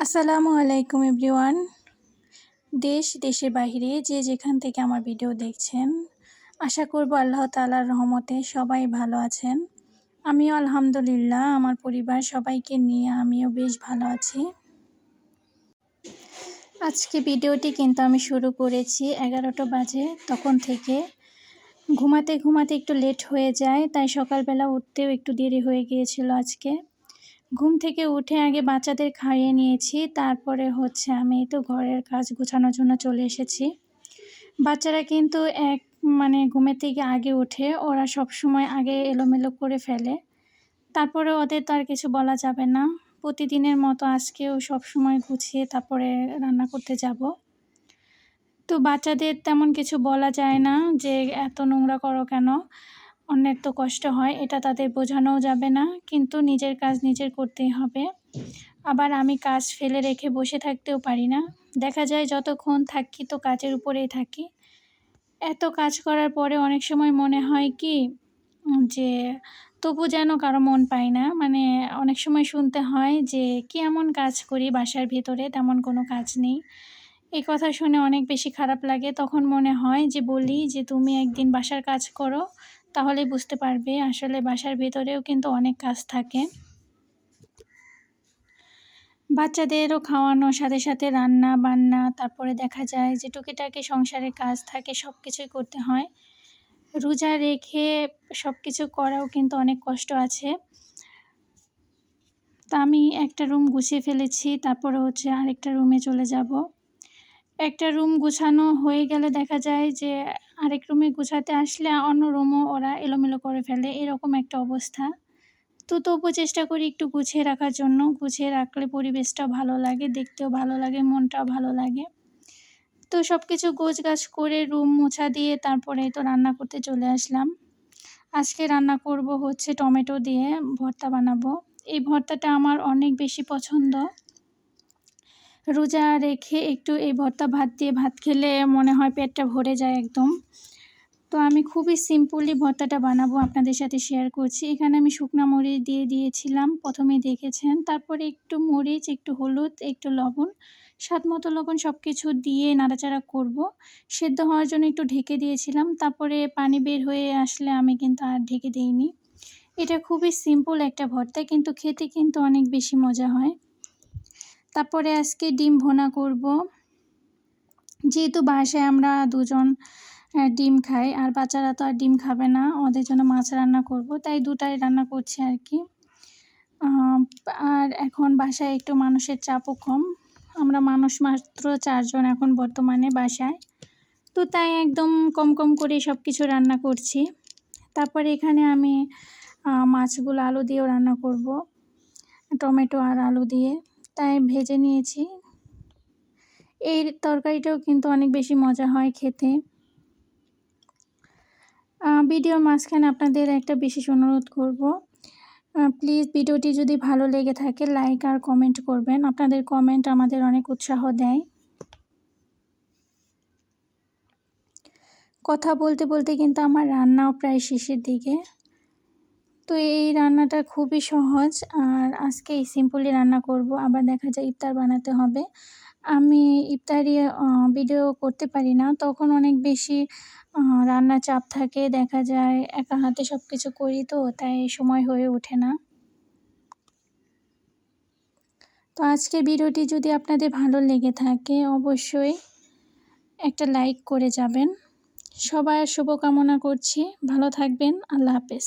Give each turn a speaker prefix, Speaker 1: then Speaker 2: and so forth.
Speaker 1: আসসালামু আলাইকুম এভরিওয়ান। দেশের বাইরে যে যেখান থেকে আমার ভিডিও দেখছেন, আশা করব আল্লাহ তাআলার রহমতে সবাই ভালো আছেন। আমিও আলহামদুলিল্লাহ আমার পরিবার সবাইকে নিয়ে আমিও বেশ ভালো আছি। আজকে ভিডিওটি কিন্তু আমি শুরু করেছি 11টা বাজে, তখন থেকে ঘুমাতে একটু লেট হয়ে যায়, তাই সকালবেলা উঠতেও একটু দেরি হয়ে গিয়েছিল আজকে। ঘুম থেকে উঠে আগে বাচ্চাদের খাইয়ে নিয়েছি, তারপরে আমি তো ঘরের কাজ গোছানোর জন্য চলে এসেছি। বাচ্চারা কিন্তু ঘুমের থেকে আগে ওঠে, ওরা সবসময় আগে এলোমেলো করে ফেলে। তারপরে ওদের তো আর কিছু বলা যাবে না। প্রতিদিনের মতো আজকেও সবসময় গুছিয়ে তারপরে রান্না করতে যাব। তো বাচ্চাদের তেমন কিছু বলা যায় না যে এত নোংরা করো কেন, অন্যের তো কষ্ট হয়, এটা তাদের বোঝানোও যাবে না, কিন্তু নিজের কাজ নিজের করতেই হবে। আবার আমি কাজ ফেলে রেখে বসে থাকতেও পারি না। দেখা যায় যতক্ষণ থাকি তো কাজের উপরেই থাকি। এত কাজ করার পরে অনেক সময় মনে হয় কি যে তবু যেন কারো মন পাই না। অনেক সময় শুনতে হয় যে কি এমন কাজ করি বাসার ভিতরে, তেমন কোনো কাজ নেই। এই কথা শুনে অনেক বেশি খারাপ লাগে। তখন মনে হয় যে বলি যে তুমি একদিন বাসার কাজ করো, তাহলে বুঝতে পারবে আসলে বাসার ভিতরেও কিন্তু অনেক কাজ থাকে। বাচ্চাদেরও খাওয়ানোর সাথে সাথে রান্না বান্না, তারপরে দেখা যায় যে টুকিটাকি সংসারের কাজ থাকে, সব কিছুই করতে হয়। রোজা রেখে সব কিছু করাও কিন্তু অনেক কষ্ট আছে। তা আমি একটা রুম গুছিয়ে ফেলেছি, তারপরে আরেকটা রুমে চলে যাব। একটা রুম গুছানো হয়ে গেলে দেখা যায় যে আরেক রুমে গুছাতে আসলে অন্য রুমও ওরা এলোমেলো করে ফেলে, এরকম একটা অবস্থা। তো তবুও চেষ্টা করি একটু গুছিয়ে রাখার জন্য। গুছিয়ে রাখলে পরিবেশটাও ভালো লাগে, দেখতেও ভালো লাগে, মনটাও ভালো লাগে। তো সব কিছু গোছগাছ করে রুম মোছা দিয়ে তারপরে তো রান্না করতে চলে আসলাম। আজকে রান্না করব টমেটো দিয়ে ভর্তা বানাবো। এই ভর্তাটা আমার অনেক বেশি পছন্দ। রোজা রেখে একটু এই ভর্তা ভাত দিয়ে ভাত খেলে মনে হয় পেটটা ভরে যায় একদম। তো আমি খুবই সিম্পলি ভর্তাটা বানাবো, আপনাদের সাথে শেয়ার করছি। এখানে আমি শুকনা মরিচ দিয়ে দিয়েছিলাম, প্রথমেই দেখেছেন। তারপরে একটু মরিচ, একটু হলুদ, একটু লবণ, স্বাদমতো লবণ সব কিছু দিয়ে নাড়াচাড়া করব। সেদ্ধ হওয়ার জন্য একটু ঢেকে দিয়েছিলাম, তারপরে পানি বের হয়ে আসলে আমি কিন্তু আর ঢেকে দিইনি। এটা খুবই সিম্পল একটা ভর্তা, কিন্তু খেতে কিন্তু অনেক বেশি মজা হয়। তারপরে আজকে ডিম ভুনা করব। যেহেতু বাসায় আমরা দুজন ডিম খাই, আর বাচ্চারা তো আর ডিম খাবে না, ওদের জন্য মাছ রান্না করব, তাই দুটাই রান্না করছি আর কি। আর এখন বাসায় একটু মানুষের চাপও কম, আমরা মানুষ মাত্র 4 জন এখন বর্তমানে বাসায়, তো তাই একদম কম করে সব কিছু রান্না করছি। তারপরে এখানে আমি মাছগুলো আলু দিয়েও রান্না করব, টমেটো আর আলু দিয়ে, তাই ভেজে নিয়েছি। এই তরকারিটাও কিন্তু অনেক বেশি মজা হয় খেতে। ভিডিওর মাঝখানে আপনাদের একটা বিশেষ অনুরোধ করব, প্লিজ ভিডিওটি যদি ভালো লেগে থাকে লাইক আর কমেন্ট করবেন। আপনাদের কমেন্ট আমাদের অনেক উৎসাহ দেয়। কথা বলতে কিন্তু আমার রান্নাও প্রায় শেষের দিকে। তো এই রান্নাটা খুবই সহজ, আর আজকে এই সিম্পলি রান্না করব। আবার দেখা যায় ইফতার বানাতে হবে। আমি ইফতারি ভিডিও করতে পারি না, তখন অনেক বেশি রান্নার চাপ থাকে, দেখা যায় একা হাতে সব কিছু করি, তো তাই সময় হয়ে ওঠে না। তো আজকের ভিডিওটি যদি আপনাদের ভালো লেগে থাকে অবশ্যই একটা লাইক করে যাবেন। সবার শুভকামনা করছি, ভালো থাকবেন, আল্লাহ হাফেজ।